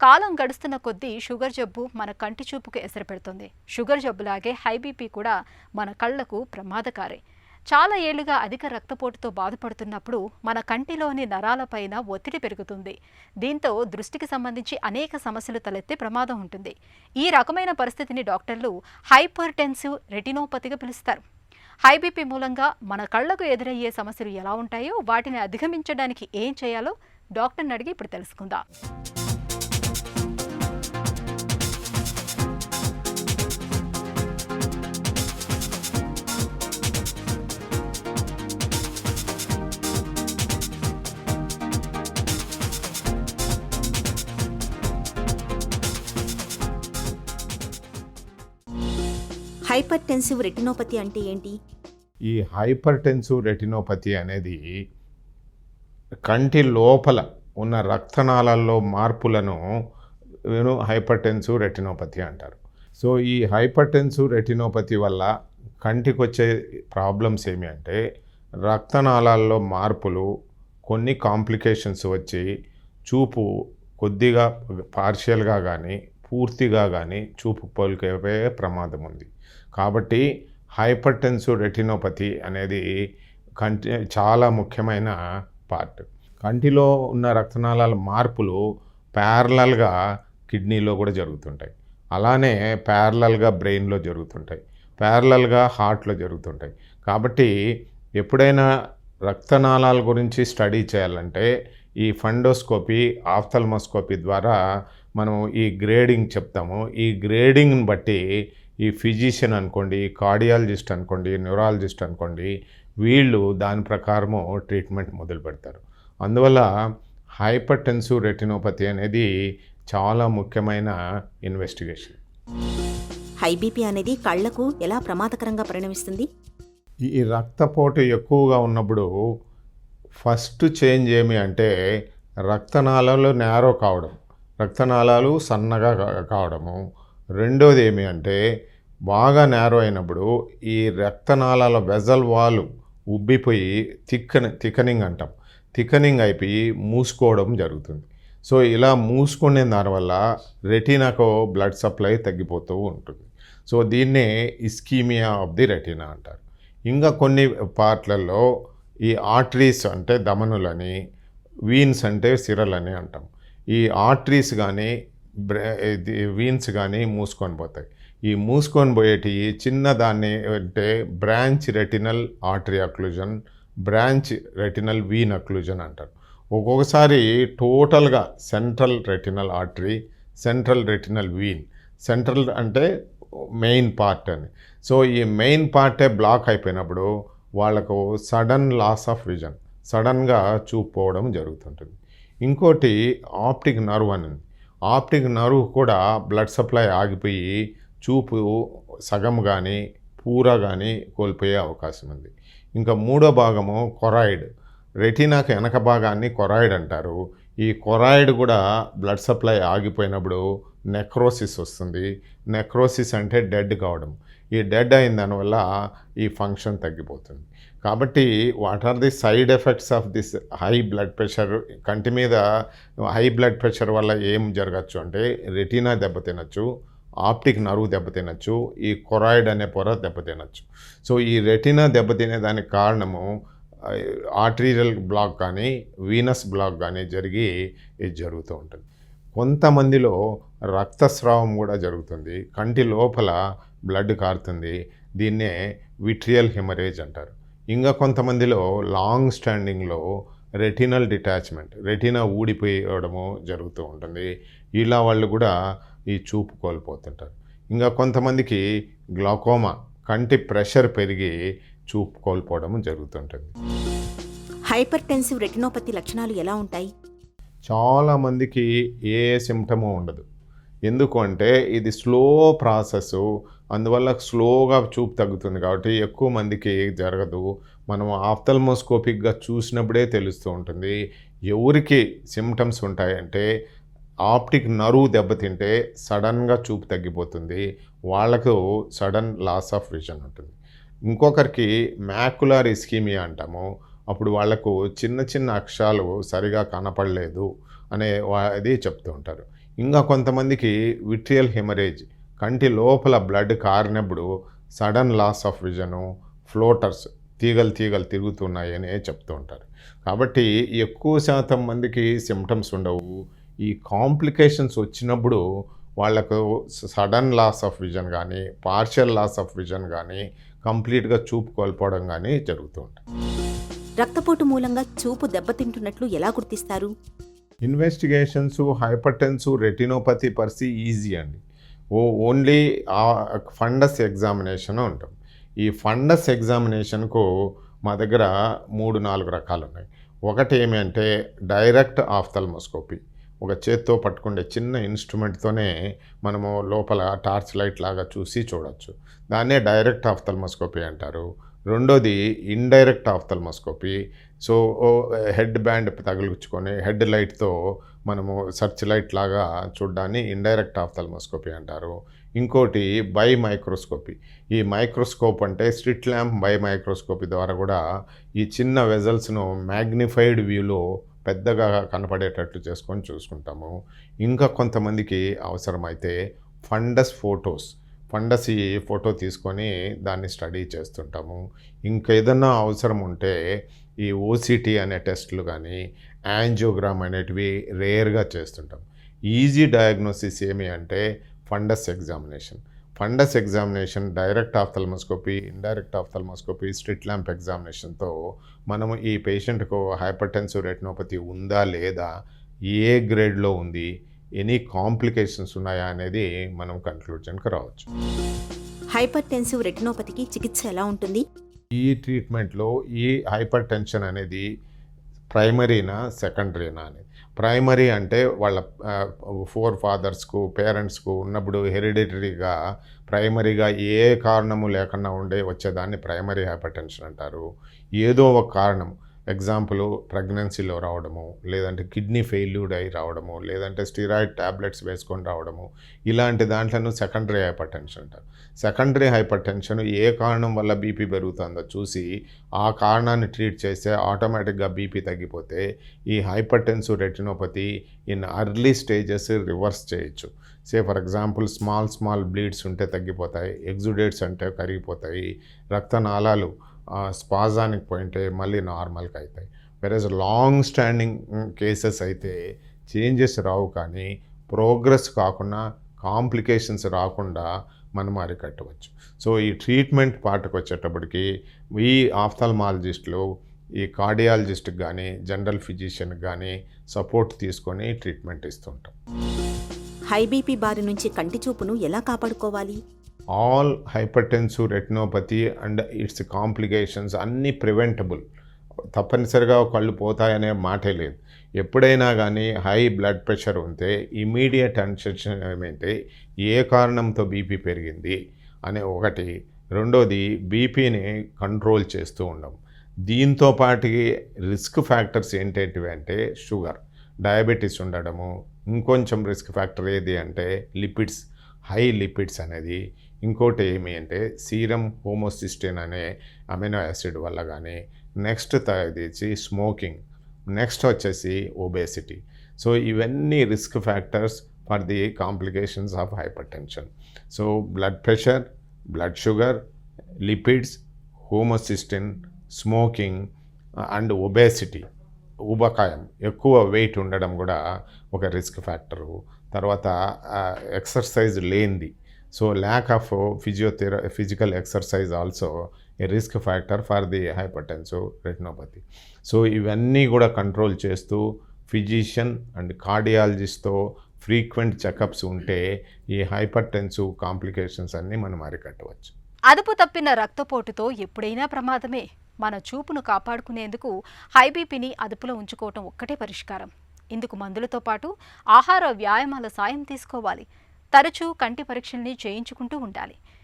కాలం గడుస్తున్న కొద్దీ షుగర్ జబ్బు మన కంటి చూపుకు ఎసరు పెడుతుంది. షుగర్ జబ్బులాగే హై బీపీ కూడా మన కళ్లకు ప్రమాదకారి. చాలా ఏళ్లుగా అధిక రక్తపోటుతో బాధపడుతున్నప్పుడు మన కంటిలోని నరాలపైన ఒత్తిడి పెరుగుతుంది. దీంతో దృష్టికి సంబంధించి అనేక సమస్యలు తలెత్తే ప్రమాదం ఉంటుంది. ఈ రకమైన పరిస్థితిని డాక్టర్లు హైపర్టెన్సివ్ రెటినోపతిగా పిలుస్తారు. హై బీపీ మూలంగా మన కళ్లకు ఎదురయ్యే సమస్యలు ఎలా ఉంటాయో, వాటిని అధిగమించడానికి ఏం చేయాలో డాక్టర్ని అడిగి ఇప్పుడు తెలుసుకుందాం. హైపర్టెన్సివ్ రెటినోపతి అంటే ఏంటి? ఈ హైపర్టెన్సివ్ రెటినోపతి అనేది కంటి లోపల ఉన్న రక్తనాళాల్లో మార్పులను హైపర్టెన్సివ్ రెటినోపతి అంటారు. సో ఈ హైపర్టెన్సివ్ రెటినోపతి వల్ల కంటికి వచ్చే ప్రాబ్లమ్స్ ఏమి అంటే, రక్తనాళాల్లో మార్పులు, కొన్ని కాంప్లికేషన్స్ వచ్చి చూపు కొద్దిగా పార్షియల్గా కానీ పూర్తిగా కానీ చూపు కోల్పోయే ప్రమాదం ఉంది. కాబట్టి హైపర్టెన్సివ్ రెటినోపతి అనేది కంటి చాలా ముఖ్యమైన పార్ట్. కంటిలో ఉన్న రక్తనాళాల మార్పులు ప్యారలల్గా కిడ్నీలో కూడా జరుగుతుంటాయి, అలానే ప్యారలల్గా బ్రెయిన్లో జరుగుతుంటాయి, ప్యారలల్గా హార్ట్లో జరుగుతుంటాయి. కాబట్టి ఎప్పుడైనా రక్తనాళాల గురించి స్టడీ చేయాలంటే ఈ ఫండోస్కోపీ, ఆఫ్థల్మోస్కోపీ ద్వారా మనం ఈ గ్రేడింగ్ చెప్తాము. ఈ గ్రేడింగ్ని బట్టి ఈ ఫిజిషియన్ అనుకోండి, కార్డియాలజిస్ట్ అనుకోండి, న్యూరాలజిస్ట్ అనుకోండి, వీళ్ళు దాని ప్రకారము ట్రీట్మెంట్ మొదలు పెడతారు. అందువల్ల హైపర్టెన్సివ్ రెటినోపతి అనేది చాలా ముఖ్యమైన ఇన్వెస్టిగేషన్. హై బీపీ అనేది కళ్లకు ఎలా ప్రమాదకరంగా పరిణమిస్తుంది? ఈ రక్తపోటు ఎక్కువగా ఉన్నప్పుడు ఫస్ట్ చేంజ్ ఏమి అంటే రక్తనాళాలు నేరో కావడం, రక్తనాళాలు సన్నగా కావడము. రెండోది ఏమి అంటే బాగా నేరో అయినప్పుడు ఈ రక్తనాళాల వెజల్ వాల్ ఉబ్బిపోయి థికనింగ్ అంటాం, థికనింగ్ అయిపోయి మూసుకోవడం జరుగుతుంది. సో ఇలా మూసుకునే దానివల్ల రెటీనాకు బ్లడ్ సప్లై తగ్గిపోతూ ఉంటుంది. సో దీన్నే ఇస్కీమియా ఆఫ్ ది రెటీనా అంటారు. ఇంకా కొన్ని పార్ట్లలో ఈ ఆర్టరీస్ అంటే ధమనులని, వీన్స్ అంటే సిరలని అంటాం. ఈ ఆర్టరీస్ కానీ వీన్స్ కానీ మూసుకొని పోతాయి. ఈ మూసుకొని పోయేటి చిన్నదాన్ని అంటే branch retinal artery occlusion, branch retinal Wien occlusion అంటారు. ఒక్కొక్కసారి టోటల్గా central retinal artery, central retinal Wien, central అంటే మెయిన్ పార్ట్ అని. సో ఈ మెయిన్ పార్టే బ్లాక్ అయిపోయినప్పుడు వాళ్ళకు సడన్ లాస్ ఆఫ్ విజన్, సడన్గా చూపు పోవడం జరుగుతుంటుంది. ఇంకోటి ఆప్టిక్ నర్వ్ అని, ఆప్టిక్ నర్వ్ కూడా బ్లడ్ సప్లై ఆగిపోయి చూపు సగం కానీ పూరా కానీ కోల్పోయే అవకాశం ఉంది. ఇంకా మూడో భాగము కొరాయిడ్, రెటీనాకు వెనక భాగాన్ని కొరాయిడ్ అంటారు. ఈ కొరాయిడ్ కూడా బ్లడ్ సప్లై ఆగిపోయినప్పుడు నెక్రోసిస్ వస్తుంది. నెక్రోసిస్ అంటే డెడ్ కావడం. ఈ డెడ్ అయిన దానివల్ల ఈ ఫంక్షన్ తగ్గిపోతుంది. కాబట్టి what are the side effects of this high blood pressure? కంటి మీద హై బ్లడ్ ప్రెషర్ వల్ల ఏం జరగచ్చు అంటే రెటీనా దెబ్బతినచ్చు, ఆప్టిక్ నర్వ్ దెబ్బతినచ్చు, ఈ కొరాయిడ్ అనే పొర దెబ్బతినచ్చు. సో ఈ రెటీనా దెబ్బతినే దానికి కారణము ఆర్టీరియల్ బ్లాక్ కానీ వీనస్ బ్లాక్ కానీ జరిగి ఇది జరుగుతూ ఉంటుంది. కొంతమందిలో రక్తస్రావం కూడా జరుగుతుంది, కంటి లోపల బ్లడ్ కారుతుంది. దీన్నే విట్రియల్ హెమరేజ్ అంటారు. ఇంకా కొంతమందిలో లాంగ్ స్టాండింగ్లో రెటినల్ డిటాచ్మెంట్, రెటీనా ఊడిపోయడము జరుగుతూ ఉంటుంది. ఇలా వాళ్ళు కూడా ఈ చూపు కోల్పోతుంటారు. ఇంకా కొంతమందికి గ్లాకోమా, కంటి ప్రెషర్ పెరిగి చూపు కోల్పోవడం జరుగుతుంటుంది. హైపర్టెన్సివ్ రెటినోపతి లక్షణాలు ఎలా ఉంటాయి? చాలామందికి ఏ సిమ్టము ఉండదు. ఎందుకు అంటే ఇది స్లో ప్రాసెస్, అందువల్ల స్లోగా చూపు తగ్గుతుంది. కాబట్టి ఎక్కువ మందికి జరగదు. మనం ఆఫ్థల్మోస్కోపిక్గా చూసినప్పుడే తెలుస్తూ ఉంటుంది. ఎవరికి సిమ్టమ్స్ ఉంటాయంటే ఆప్టిక్ నర్వ్ దెబ్బతింటే సడన్గా చూపు తగ్గిపోతుంది, వాళ్ళకు సడన్ లాస్ ఆఫ్ విజన్ ఉంటుంది. ఇంకొకరికి మ్యాకులర్ ఇస్కీమియా అంటాము. అప్పుడు వాళ్లకు చిన్న చిన్న అక్షరాలు సరిగా కనపడలేదు అనే అది చెప్తూ ఉంటారు. ఇంకా కొంతమందికి విట్రియల్ హెమరేజ్, కంటి లోపల బ్లడ్ కారినప్పుడు sudden loss of vision, floaters, తీగలు తిరుగుతున్నాయని చెప్తూ ఉంటారు. కాబట్టి ఎక్కువ శాతం మందికి సిమ్టమ్స్ ఉండవు. ఈ కాంప్లికేషన్స్ వచ్చినప్పుడు వాళ్ళకు సడన్ లాస్ ఆఫ్ విజన్ కానీ, పార్షియల్ లాస్ ఆఫ్ విజన్ కానీ, కంప్లీట్గా చూపు కోల్పోవడం కానీ జరుగుతూ ఉంటాయి. రక్తపోటు మూలంగా చూపు దెబ్బతింటున్నట్లు ఎలా గుర్తిస్తారు? ఇన్వెస్టిగేషన్స్, హైపర్టెన్సివ్ రెటినోపతి పరిస్థితి ఈజీ అండి. ఓన్లీ ఫండస్ ఎగ్జామినేషన్ ఉంటాం. ఈ ఫండస్ ఎగ్జామినేషన్కు మా దగ్గర 3-4 రకాలు ఉన్నాయి. ఒకటి ఏమి అంటే డైరెక్ట్ ఆఫ్థల్మోస్కోపీ, ఒక చేత్తో పట్టుకుండే చిన్న ఇన్స్ట్రుమెంట్తోనే మనము లోపల టార్చ్ లైట్ లాగా చూసి చూడొచ్చు. దాన్నే డైరెక్ట్ ఆఫ్థల్మోస్కోపీ అంటారు. రెండోది indirect ophthalmoscopy. So head band తగిలించుకొని హెడ్ లైట్తో మనము సర్చ్ లైట్ లాగా చూడ్డాన్ని ఇండైరెక్ట్ ఆఫ్థల్మోస్కోపీ అంటారు. ఇంకోటి బై మైక్రోస్కోపీ. ఈ మైక్రోస్కోప్ అంటే స్ట్రిట్ ల్యాంప్ బై మైక్రోస్కోపీ ద్వారా కూడా ఈ చిన్న వెజల్స్ను మ్యాగ్నిఫైడ్ వ్యూలో పెద్దగా కనపడేటట్లు చేసుకొని చూసుకుంటాము. ఇంకా కొంతమందికి అవసరమైతే ఫండస్ ఫండస్ ఈ ఫోటో తీసుకొని దాన్ని స్టడీ చేస్తుంటాము. ఇంకేదన్నా అవసరం ఉంటే ఈ ఓసిటీ అనే టెస్టులు కానీ, యాంజియోగ్రామ్ అనేటివి రేర్గా చేస్తుంటాం. ఈజీ డయాగ్నోసిస్ ఏమి అంటే fundus examination, direct ophthalmoscopy, indirect ophthalmoscopy, slit lamp ఎగ్జామినేషన్తో మనము ఈ పేషెంట్కు హైపర్టెన్సివ్ రెటినోపతి ఉందా లేదా, ఏ గ్రేడ్లో ఉంది, ఎనీ కాంప్లికేషన్స్ ఉన్నాయా అనేది మనం కన్క్లూజన్కి రావచ్చు. హైపర్టెన్సివ్ రెటినోపతికి చికిత్స ఎలా ఉంటుంది? ఈ ట్రీట్మెంట్లో ఈ హైపర్ టెన్షన్ అనేది ప్రైమరీనా సెకండరీనా అని. ప్రైమరీ అంటే వాళ్ళ ఫోర్ ఫాదర్స్కు, పేరెంట్స్కు ఉన్నప్పుడు హెరిడిటరీగా ప్రైమరీగా ఏ కారణము లేకుండా వచ్చేదాన్ని ప్రైమరీ హైపర్ టెన్షన్ అంటారు. ఏదో ఒక కారణం, ఎగ్జాంపుల్ ప్రెగ్నెన్సీలో రావడము, లేదంటే కిడ్నీ ఫెయిల్యూర్ అయి రావడము, లేదంటే స్టిరాయిడ్ ట్యాబ్లెట్స్ వేసుకొని రావడము, ఇలాంటి దాంట్లను సెకండరీ హైపర్ టెన్షన్ అంటారు. సెకండరీ హైపర్ టెన్షన్ ఏ కారణం వల్ల బీపీ పెరుగుతుందో చూసి ఆ కారణాన్ని ట్రీట్ చేస్తే ఆటోమేటిక్గా బీపీ తగ్గిపోతే ఈ hyper tensive retinopathy in early stages reverse చేయొచ్చు. ఫర్ ఎగ్జాంపుల్ స్మాల్ బ్లీడ్స్ ఉంటే తగ్గిపోతాయి, ఎగ్జుడేట్స్ అంటే కరిగిపోతాయి, రక్తనాళాలు స్పాజానికి పోయింటే మళ్ళీ నార్మల్గా అవుతాయి. వెరస్ లాంగ్ స్టాండింగ్ కేసెస్ అయితే చేంజెస్ రావు, కానీ ప్రోగ్రెస్ కాకుండా, కాంప్లికేషన్స్ రాకుండా మనం అరికట్టవచ్చు. సో ఈ ట్రీట్మెంట్ పార్ట్కి వచ్చేటప్పటికి ఈ ఆఫ్థల్మాలజిస్టులు ఈ కార్డియాలజిస్ట్కి కానీ, జనరల్ ఫిజిషియన్కి కానీ సపోర్ట్ తీసుకొని ట్రీట్మెంట్ ఇస్తుంటాం. హై బీపీ బారి నుంచి కంటి చూపును ఎలా కాపాడుకోవాలి? All hypertensive retinopathy and it's complications అన్నీ ప్రివెంటబుల్. తప్పనిసరిగా కళ్ళు పోతాయనే మాటే లేదు. ఎప్పుడైనా కానీ హై బ్లడ్ ప్రెషర్ ఉంటే ఇమీడియట్ అన్సెషన్ ఏమంటే ఏ కారణంతో బీపీ పెరిగింది అనే ఒకటి. రెండోది బీపీని కంట్రోల్ చేస్తూ ఉండం. దీంతో పాటుకి రిస్క్ ఫ్యాక్టర్స్ ఏంటంటివి అంటే షుగర్, డయాబెటీస్ ఉండడము, ఇంకొంచెం రిస్క్ ఫ్యాక్టర్ ఏది అంటే లిపిడ్స్, హై లిపిడ్స్ అనేది. ఇంకోటి ఏమి అంటే సీరం హోమోసిస్టిన్ అనే అమినో యాసిడ్ వల్ల కానీ. నెక్స్ట్ తీసి స్మోకింగ్, నెక్స్ట్ వచ్చేసి ఒబేసిటీ. సో ఇవన్నీ risk factors for the complications of hyper tension. So blood pressure, blood sugar, lipids, homocysteine, smoking and obesity, ఊబకాయం, ఎక్కువ వెయిట్ ఉండడం కూడా ఒక రిస్క్ ఫ్యాక్టరు. తర్వాత ఎక్సర్సైజ్ లేనిది, so lack of physical exercise also a risk factor for the hypertensive retinopathy. So ఇవన్నీ కూడా control చేస్తూ ఫిజిషియన్ అండ్ కార్డియాలజిస్ట్తో ఫ్రీక్వెంట్ చెకప్స్ ఉంటే ఈ హైపర్టెన్సివ్ కాంప్లికేషన్స్ అన్నీ మనం అరికట్టవచ్చు. అదుపు తప్పిన రక్తపోటుతో ఎప్పుడైనా ప్రమాదమే. మన చూపును కాపాడుకునేందుకు హై బీపీని అదుపులో ఉంచుకోవటం ఒక్కటే పరిష్కారం. ఇందుకు మందులతో పాటు ఆహార, వ్యాయామాల సాయం తీసుకోవాలి. తరచూ కంటి పరీక్షల్ని చేయించుకుంటూ ఉండాలి.